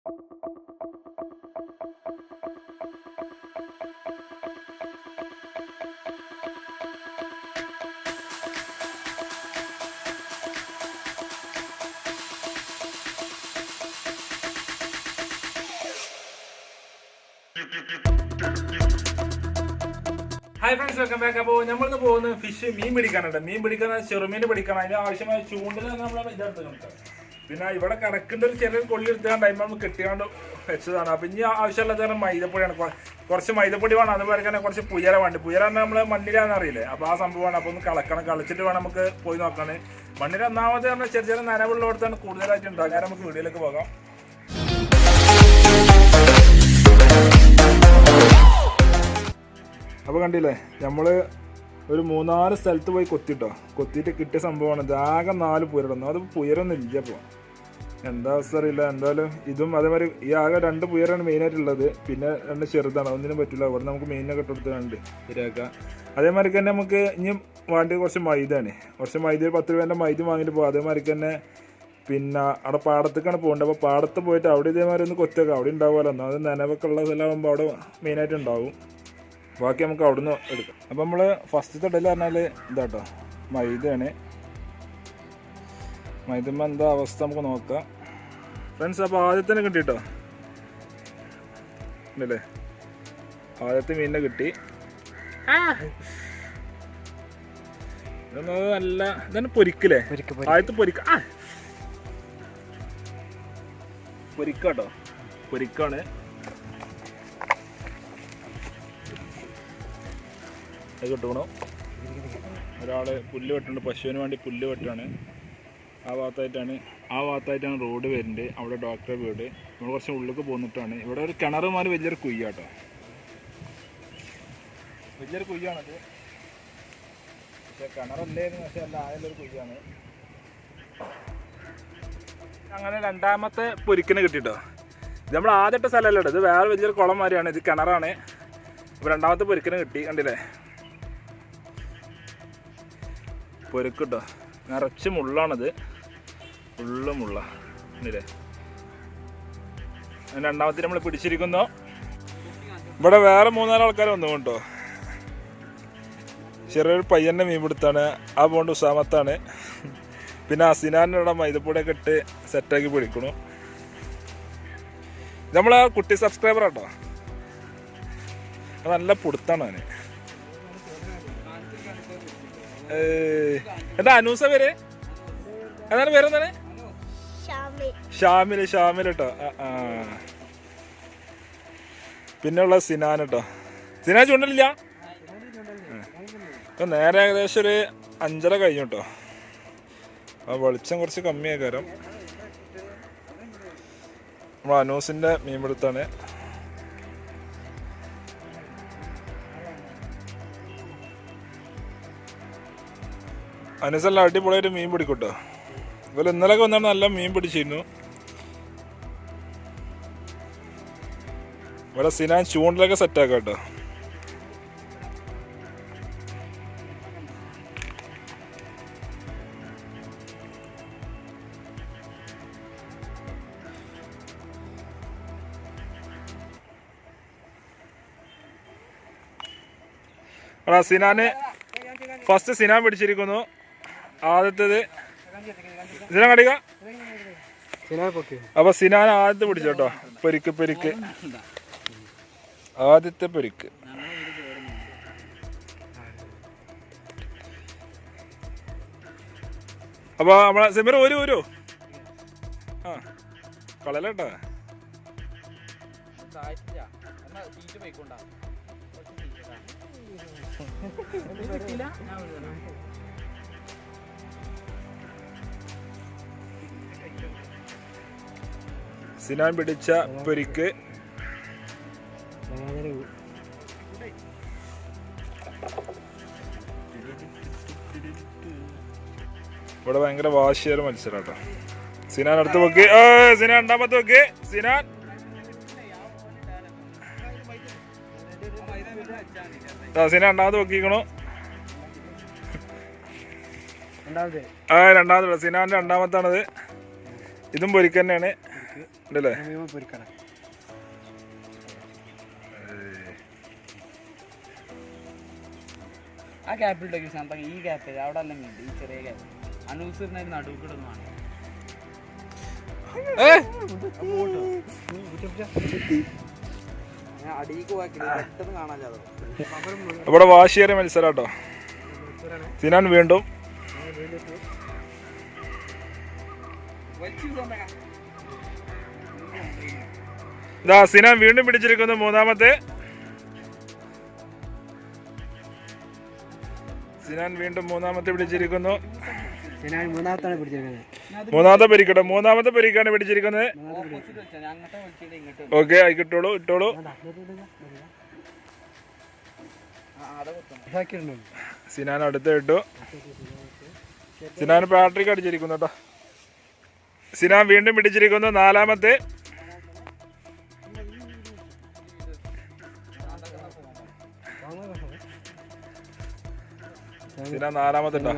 Hi friends, welcome back. അപ്പോൾ നമ്മളിന്ന് പോകുന്നത് ഫിഷ് മീൻ പിടിക്കാനുണ്ട്. മീൻ പിടിക്കുന്ന ചെറുമീൻ പിടിക്കണം. അതിന് ആവശ്യമായ ചൂണ്ടിൽ നമ്മൾ ഇതെടുത്ത് നമുക്ക്. പിന്നെ ഇവിടെ കിടക്കേണ്ട ഒരു ചെറിയൊരു കൊള്ളി എടുത്താൽ ടൈം നമ്മൾ കെട്ടിയാണ്ട് വെച്ചതാണ്. അപ്പം ഇനി ആവശ്യമുള്ള തരം മൈദപ്പൊടിയാണ്. കുറച്ച് മൈദപ്പൊടി വേണം. അതുപോലെ തന്നെ കുറച്ച് പുയര വേണ്ടി. പുയര നമ്മൾ മണ്ണിലാന്ന് അറിയില്ലേ, അപ്പോൾ ആ സംഭവമാണ്. അപ്പോൾ ഒന്ന് കളിച്ചിട്ട് വേണം നമുക്ക് പോയി നോക്കാൻ. മണ്ണിൽ ഒന്നാമത് പറഞ്ഞാൽ ചെറിയ ചെറിയ നനവുള്ളടത്താണ് കൂടുതലായിട്ട് ഉണ്ടാകും. ഞാൻ നമുക്ക് വീഡിയോയിലേക്ക് പോകാം. അപ്പോൾ കണ്ടില്ലേ, നമ്മൾ ഒരു 3-4 സ്ഥലത്ത് പോയി കൊത്തിയിട്ട് കിട്ടിയ സംഭവമാണ്. ആകെ 4 പുയരടന്നു. അത് പുയരൊന്നും ഇല്ല. ഇപ്പോൾ എന്താ അവസ്ഥ അറിയില്ല. എന്തായാലും ഇതും അതേമാതിരി ഈ ആകെ 2 പുയരാണ് മെയിനായിട്ടുള്ളത്. പിന്നെ 2 ചെറുതാണ്, ഒന്നിനും പറ്റില്ല. അവിടെ നമുക്ക് മെയിനൊക്കെ ഇട്ടെടുത്തുണ്ട് ശരിയാക്കാം. അതേമാതിരി തന്നെ നമുക്ക് ഇനി വേണ്ടി കുറച്ച് മൈദയാണ്. കുറച്ച് മൈദ 10 രൂപേൻ്റെ മൈദ വാങ്ങിയിട്ട് പോകും. അതേമാതിരി തന്നെ പിന്നെ അവിടെ പാടത്തേക്കാണ് പോകേണ്ടത്. അപ്പോൾ പാടത്ത് പോയിട്ട് അവിടെ ഇതേമാതിരി ഒന്ന് കൊത്തിയേക്കാം. അവിടെ ഉണ്ടാവുമല്ലോ. ഒന്നാമത് നനവൊക്കെ ഉള്ള സ്ഥലമാകുമ്പോൾ അവിടെ മെയിനായിട്ട് ഉണ്ടാവും. ബാക്കി നമുക്ക് അവിടെ നിന്ന് എടുക്കാം. അപ്പം നമ്മൾ ഫസ്റ്റത്തെ ഇടയിൽ പറഞ്ഞാൽ ഇതാട്ടോ മൈദയാണ്. മൈദമ്മ എന്താ അവസ്ഥ നമുക്ക് നോക്കാം ഫ്രണ്ട്സ്. അപ്പോൾ ആദ്യത്തെ കിട്ടിട്ടോ ഇല്ലേ, ആദ്യത്തെ മീനിനെ കിട്ടി. ഇതൊന്നും നല്ല ഇതാണ് പൊരിക്കല്ലേ, ആദ്യത്തെ പൊരിക്കാട്ടോ, പൊരിക്കാണ്. അത് കിട്ടണം. ഒരാൾ പുല്ല് വെട്ടുന്നുണ്ട്, പശുവിന് വേണ്ടി പുല്ല് വെട്ടാണ്. ആ ഭാഗത്തായിട്ടാണ് റോഡ് വരുന്നുണ്ട്. അവിടെ ഡോക്ടറെ വീട്. നമ്മൾ കുറച്ച് ഉള്ളിലേക്ക് പോന്നിട്ടാണ്. ഇവിടെ ഒരു കിണറുമാര് വലിയൊരു കുയ്യാട്ടോ, വലിയൊരു കുയ്യാണത്. പക്ഷെ കിണറല്ലായിരുന്നു, പക്ഷെ അല്ല ആയുള്ളൊരു കുയ്യാണ്. അങ്ങനെ രണ്ടാമത്തെ പൊരിക്കിന് കിട്ടിട്ടോ. ഇത് നമ്മൾ ആദ്യത്തെ സ്ഥലമല്ല, ഇത് വേറെ വലിയൊരു കുളം മാതിരിയാണ്. ഇത് കിണറാണ്. അപ്പോൾ രണ്ടാമത്തെ പൊരിക്കിന് കിട്ടി. കണ്ടില്ലേ, പൊരുക്കിട്ടോ, നിറച്ച് മുള്ളാണത്. ഫുള്ള് മുള്ള ഇല്ലേ. രണ്ടാമത്തെ നമ്മൾ പിടിച്ചിരിക്കുന്നു. ഇവിടെ വേറെ 3-4 ആൾക്കാർ വന്നു കേട്ടോ. ചെറിയൊരു പയ്യൻ്റെ മീൻ പിടുത്താണ്. ആ പോണ്ട് ഉസാമത്താണ്. പിന്നെ അസിനാൻ്റെ ഇവിടെ മൈദപ്പൊടിയൊക്കെ ഇട്ട് സെറ്റാക്കി പിടിക്കണു. നമ്മളാ കുട്ടി സബ്സ്ക്രൈബർ ആട്ടോ. നല്ല പിടുത്താണ് അവന്. എന്താ അനൂസ പേര്? എന്താണ് പേരെന്താണ്? ഷാമിൽ കേട്ടോ. പിന്നെ ഉള്ള സിനാൻ കേട്ടോ. സിനാൻ ചൂണ്ടലില്ല. ഇപ്പൊ നേരെ ഏകദേശം ഒരു 5:30 കഴിഞ്ഞു കേട്ടോ. ആ വെളിച്ചം കുറച്ച് കമ്മിയാക്കാരം. നമ്മൾ അനൂസിന്റെ മീൻപിടുത്താണ്. അനൂസെല്ലാം അടിപൊളിയായിട്ട് മീൻ പിടിക്കൂട്ടോ. അതുപോലെ ഇന്നലെയൊക്കെ വന്നാണ് നല്ല മീൻ പിടിച്ചിരുന്നു. ഇവിടെ സിനാൻ ചൂണ്ടിലൊക്കെ സെറ്റാക്കാം കേട്ടോ. സിനാന് ഫസ്റ്റ് സിനാൻ പിടിച്ചിരിക്കുന്നു. ആദ്യത്തേത് സിനാൻ കടിക്ക. അപ്പൊ സിനാൻ ആദ്യത്തെ പിടിച്ചു കേട്ടോ. പൊരിക്ക് ആദ്യത്തെ പൊരിക്ക്. അപ്പൊ നമ്മളെ സെമീർ ഒരു ആ കളയല്ലേട്ടാ. സിനാൻ പിടിച്ച പൊരിക്ക്. ഇവിടെ ഭയങ്കര വാശിയേറെ മത്സരം കേട്ടോ. സിനാൻ അടുത്ത് വെക്ക്. സിനാൻ രണ്ടാമത്തെ വെക്ക്. സിനാൻ രണ്ടാമത് വെക്കിക്കണു. രണ്ടാമത് സിനാന്റെ രണ്ടാമത്താണത്. ഇതും പൊരിക്ക് തന്നെയാണ്. ഉണ്ടല്ലേ? ആ ഗ്യാപ്പിലുണ്ടോ ശാന്ത? ഈ ഗ്യാപ്പ് അവിടെ അല്ല മീൻ, ഈ ചെറിയ ഗ്യാപ്പ് അനൂസിന്റെ നടുക്കിടുന്നതാണ്. ഇവിടെ വാശിയേറിയ മത്സരാട്ടോ. സിനാൻ വീണ്ടും സിനാൻ വീണ്ടും പിടിച്ചിരിക്കുന്നു മൂന്നാമത്തെ. സിനാൻ വീണ്ടും മൂന്നാമത്തെ പിടിച്ചിരിക്കുന്നു. മൂന്നാമത്തെ പരിക്കട്ടെ, മൂന്നാമത്തെ പരിക്കാണ് പിടിച്ചിരിക്കുന്നത്. ഓക്കെ ആയിക്കിട്ടോളൂ, ഇട്ടോളൂ. സിനാൻ അടുത്ത് ഇട്ടു. സിനാൻ പാട്രിക് അടിച്ചിരിക്കുന്നു കേട്ടോ. സിനാൻ വീണ്ടും പിടിച്ചിരിക്കുന്നു നാലാമത്തെ. സിനാൻ നാലാമത്തെ ഇട്ടോ.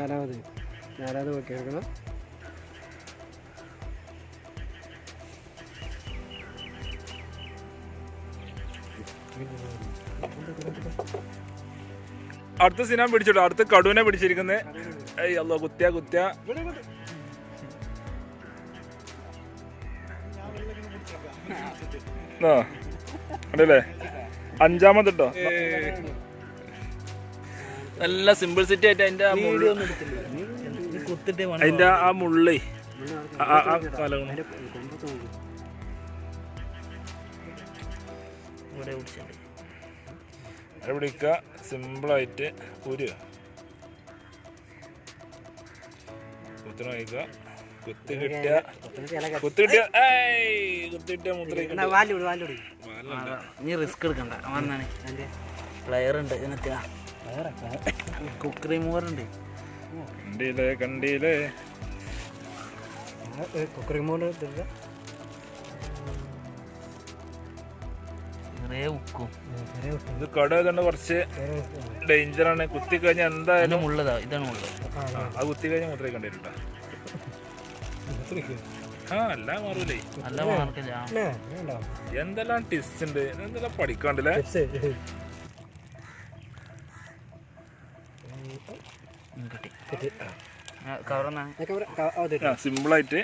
അടുത്ത സിനാൻ പിടിച്ചിട്ടോ. അടുത്ത് കടുവിനെ പിടിച്ചിരിക്കുന്നത്. അല്ലോ കുത്തിയ കുത്തിയ. അല്ലേ അഞ്ചാമത് ഇട്ടോ. നല്ല സിമ്പിൾ സിറ്റി ആയിട്ട് അതിന്റെ അതിന്റെ ആ മുള്ളേ പിടിക്ക. സിമ്പിളായിട്ട് ഒരു കുത്തിന കഴിക്കുക. കുത്തി കിട്ടിയ റിസ്ക് എടുക്കണ്ട. പ്ലെയർ ഉണ്ട്, കുക്ക് റിമൂവർ ഉണ്ട്. കണ്ടീലേ കുക്ക് റിമൂവർ ഇത് കട കുറച്ച് ഡേഞ്ചറാണ്. കുത്തി കഴിഞ്ഞാൽ എന്തായാലും ഉള്ളതാ. ഇതാണ് ഉള്ളത്. ആ കുത്തി കഴിഞ്ഞാൽ മുദ്ര കണ്ടിട്ടാ. എല്ലാം മാറൂലേ. എന്തെല്ലാം ടിസ്റ്റ് ഉണ്ട്, എന്തെല്ലാം പഠിക്കാണ്ടല്ലേ. സിമ്പിളായിട്ട്.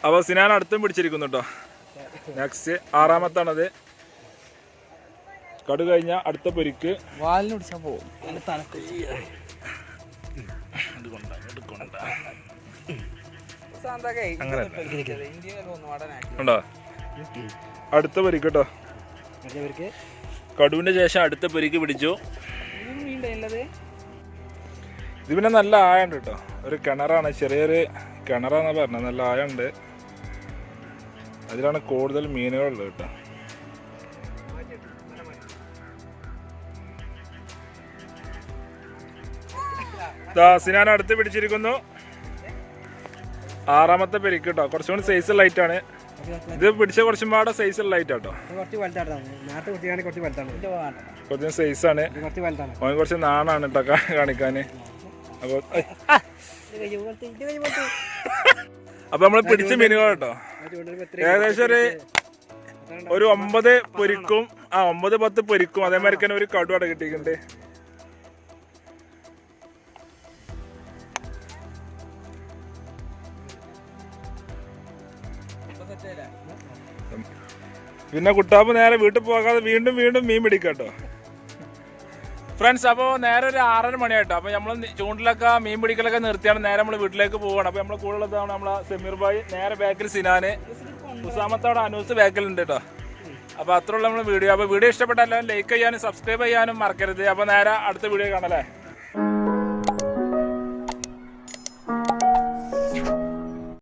അപ്പൊ സിനാൻ അടുത്തും പിടിച്ചിരിക്കുന്നു കേട്ടോ. നെക്സ്റ്റ് ആറാമത്താണത്. കടു കഴിഞ്ഞ അടുത്ത പൊരിക്ക് വാലിന് പിടിച്ചാ പോകും. ഉണ്ടോ? അടുത്ത പൊരിക്ക് കേട്ടോ. കടുവിന്റെ ശേഷം അടുത്ത പൊരിക്ക് പിടിച്ചു. ഇത് പിന്നെ നല്ല ആയുണ്ട് കേട്ടോ. ഒരു കിണറാണ്, ചെറിയൊരു കിണറാന്നാ പറഞ്ഞത്. നല്ല ആയുണ്ട്. അതിലാണ് കൂടുതൽ മീനുകളുള്ളത് കേട്ടോ. സിനാൻ അടുത്ത് പിടിച്ചിരിക്കുന്നു. ആറാമത്തെ പെരിക്ക് കേട്ടോ. കുറച്ചും കൂടി സൈസ് ലൈറ്റ് ആണ്. ഇത് പിടിച്ച കുറച്ചും പാടെ സൈസ് ലൈറ്റ് ആട്ടോ. കുറച്ച് സൈസാണ്. അവൻ കുറച്ച് നാണാണ് കേട്ടോ കാണിക്കാന്. അപ്പൊ നമ്മള് പിടിച്ച മീനുകൾ കേട്ടോ. ഏകദേശം ഒരു 9 പൊരിക്കും 9-10 പൊരിക്കും. അതേമാതിരി തന്നെ ഒരു കടുവട കിട്ടിയിട്ടുണ്ട്. പിന്നെ കുട്ടാപ്പ് നേരെ വീട്ടിൽ പോകാതെ വീണ്ടും വീണ്ടും മീൻ പിടിക്കാട്ടോ ഫ്രണ്ട്സ്. അപ്പോൾ നേരെ ഒരു 6:30 മണിയായിട്ടോ. അപ്പോൾ നമ്മൾ ചൂണ്ടിലൊക്കെ മീൻ പിടിക്കലൊക്കെ നിർത്തിയാണ് നേരെ നമ്മൾ വീട്ടിലേക്ക് പോവുകയാണ്. അപ്പോൾ നമ്മൾ കൂടെ ഉള്ളതാണ് നമ്മളെ സമീർ ഭായി, നേരെ ബാക്കിൽ സിനാന്, ഉസാമത്തോടെ അനൂസ് ബാക്കിലുണ്ട് കേട്ടോ. അപ്പോൾ അത്രയുള്ള നമ്മൾ വീഡിയോ. അപ്പോൾ വീഡിയോ ഇഷ്ടപ്പെട്ട എല്ലാവരും ലൈക്ക് ചെയ്യാനും സബ്സ്ക്രൈബ് ചെയ്യാനും മറക്കരുത്. അപ്പോൾ നേരെ അടുത്ത വീഡിയോ കാണാം അല്ലേ.